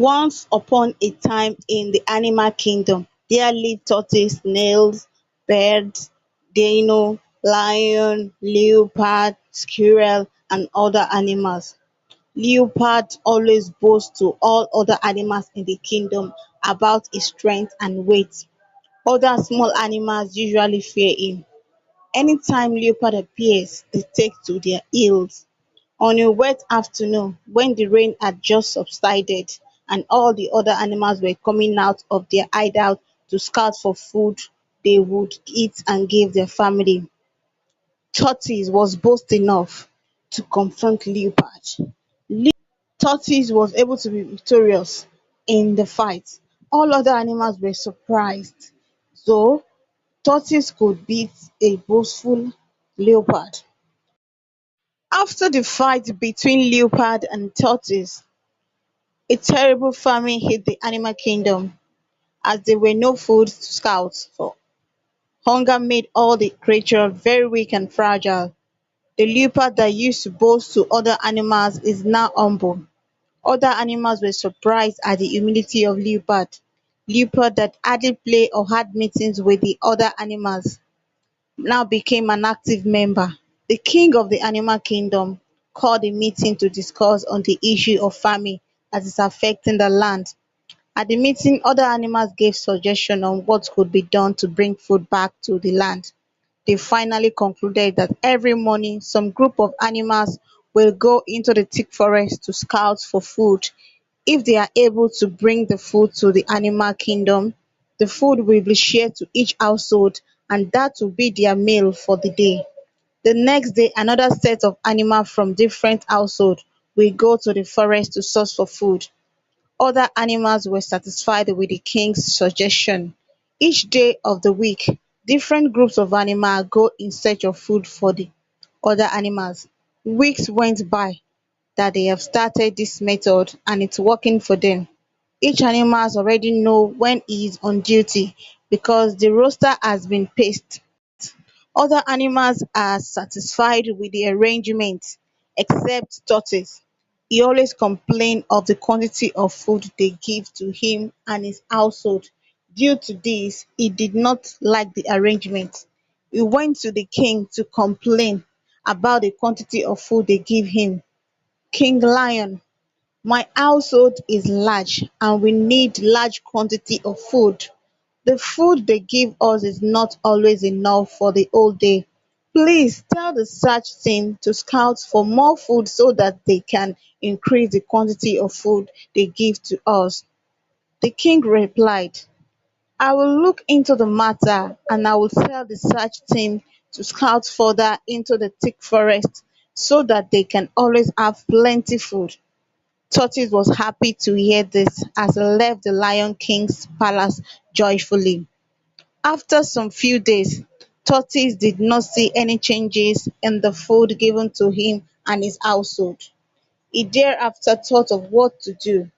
Once upon a time in the animal kingdom, there lived tortoise, snails, birds, dino, lion, leopard, squirrel, and other animals. Leopard always boasts to all other animals in the kingdom about his strength and weight. Other small animals usually fear him. Anytime leopard appears, they take to their heels. On a wet afternoon when the rain had just subsided and all the other animals were coming out of their hideout to scout for food they would eat and give their family, Tortoise was bold enough to confront Leopard. Tortoise was able to be victorious in the fight. All other animals were surprised, so Tortoise could beat a boastful leopard. After the fight between leopard and tortoise, a terrible famine hit the animal kingdom as there were no food to scout for. Hunger made all the creatures very weak and fragile. The leopard that used to boast to other animals is now humble. Other animals were surprised at the humility of leopard. Leopard that hardly play or had meetings with the other animals now became an active member. The king of the animal kingdom called a meeting to discuss on the issue of famine that is affecting the land. At the meeting, other animals gave suggestions on what could be done to bring food back to the land. They finally concluded that every morning some group of animals will go into the thick forest to scout for food. If they are able to bring the food to the animal kingdom, the food will be shared to each household and that will be their meal for the day. The next day, another set of animals from different households will go to the forest to source for food. Other animals were satisfied with the king's suggestion. Each day of the week, different groups of animals go in search of food for the other animals. Weeks went by that they have started this method and it's working for them. Each animal already know when he is on duty because the roster has been paced. Other animals are satisfied with the arrangement except tortoise. He always complains of the quantity of food they give to him and his household. Due to this, he did not like the arrangement. He went to the king to complain about the quantity of food they give him. King Lion, my household is large and we need large quantity of food. The food they give us is not always enough for the whole day. Please tell the search team to scout for more food so that they can increase the quantity of food they give to us. The king replied, I will look into the matter and I will tell the search team to scout further into the thick forest so that they can always have plenty food. Tortoise was happy to hear this as he left the Lion King's palace joyfully. After some few days, Tortoise did not see any changes in the food given to him and his household. He thereafter thought of what to do.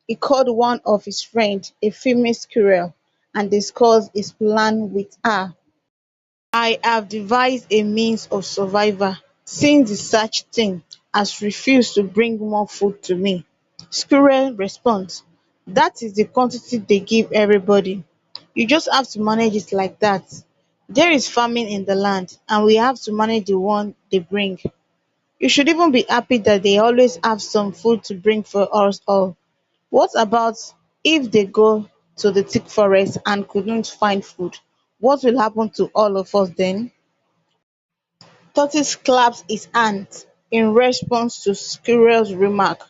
He called one of his friends, a female squirrel, and discussed his plan with her. I have devised a means of survival since the search team has refused to bring more food to me. Squirrel responds, that is the quantity they give everybody. You just have to manage it like that. There is famine in the land and we have to manage the one they bring. You should even be happy that they always have some food to bring for us all. What about if they go to the thick forest and couldn't find food? What will happen to all of us then? Tortoise claps his hands in response to Squirrel's remark.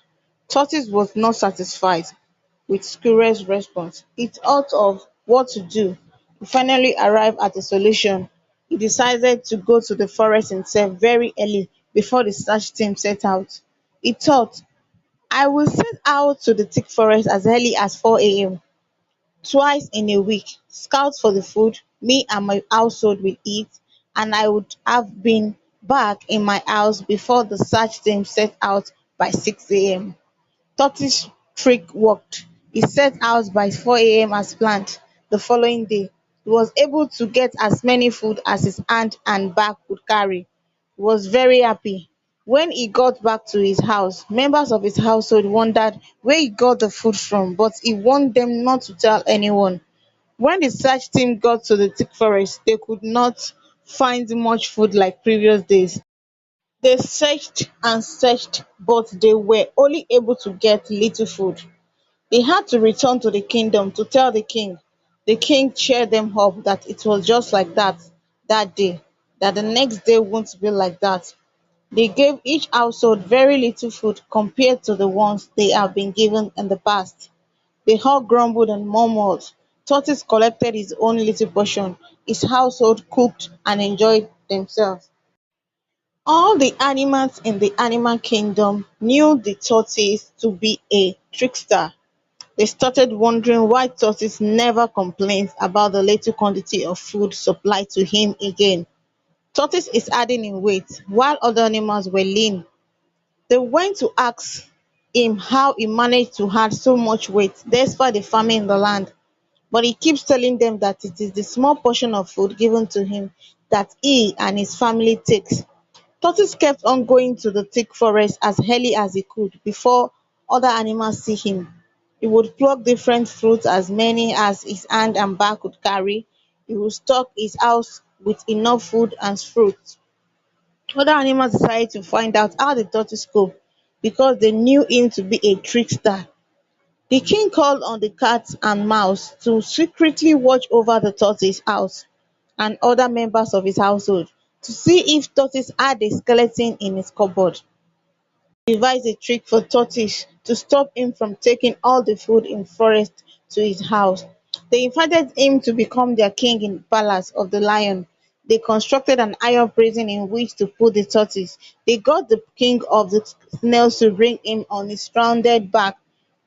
Tortoise was not satisfied with Squirrel's response. He thought of what to do. He finally arrived at a solution. He decided to go to the forest himself very early before the search team set out. He thought, I will set out to the thick forest as early as 4 a.m. Twice in a week, scout for the food me and my household will eat, and I would have been back in my house before the search team set out by 6 a.m. Tortoise trick worked. He set out by 4 a.m. as planned. The following day, he was able to get as many food as his hand and back could carry. He was very happy. When he got back to his house, members of his household wondered where he got the food from, but he warned them not to tell anyone. When the search team got to the thick forest, they could not find much food like previous days. They searched and searched, but they were only able to get little food. They had to return to the kingdom to tell the king. The king cheered them up that it was just like that day, that the next day won't be like that. They gave each household very little food compared to the ones they have been given in the past. They all grumbled and murmured. Tortoise collected his own little portion. His household cooked and enjoyed themselves. All the animals in the animal kingdom knew the tortoise to be a trickster. They started wondering why Tortoise never complains about the little quantity of food supplied to him again. Tortoise is adding in weight while other animals were lean. They went to ask him how he managed to add so much weight despite the famine in the land, but he keeps telling them that it is the small portion of food given to him that he and his family takes. Tortoise kept on going to the thick forest as early as he could before other animals see him. He would pluck different fruits, as many as his hand and back could carry. He would stock his house with enough food and fruit. Other animals decided to find out how the tortoise coped because they knew him to be a trickster. The king called on the cat and mouse to secretly watch over the tortoise house and other members of his household to see if Tortoise had a skeleton in his cupboard. He devised a trick for Tortoise to stop him from taking all the food in forest to his house. They invited him to become their king in the palace of the lion. They constructed an iron prison in which to put the tortoise. They got the king of the snails to bring him on his rounded back.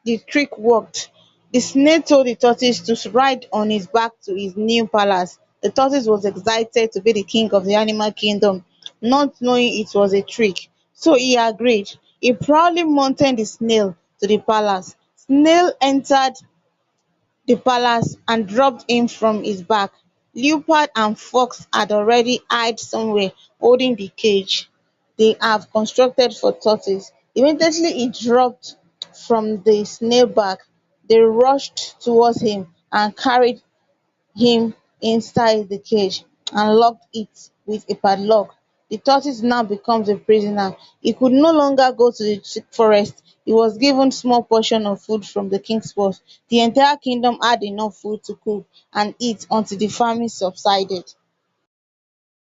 The trick worked. The snail told the tortoise to ride on his back to his new palace. The tortoise was excited to be the king of the animal kingdom, not knowing it was a trick. So he agreed. He proudly mounted the snail to the palace. Snail entered the palace and dropped him from his back. Leopard and fox had already hid somewhere holding the cage they have constructed for tortoise. Immediately he dropped from the snail back. They rushed towards him and carried him inside the cage and locked it with a padlock. The tortoise now becomes a prisoner. He could no longer go to the thick forest. He was given small portion of food from the king's purse. The entire kingdom had enough food to cook and eat until the famine subsided.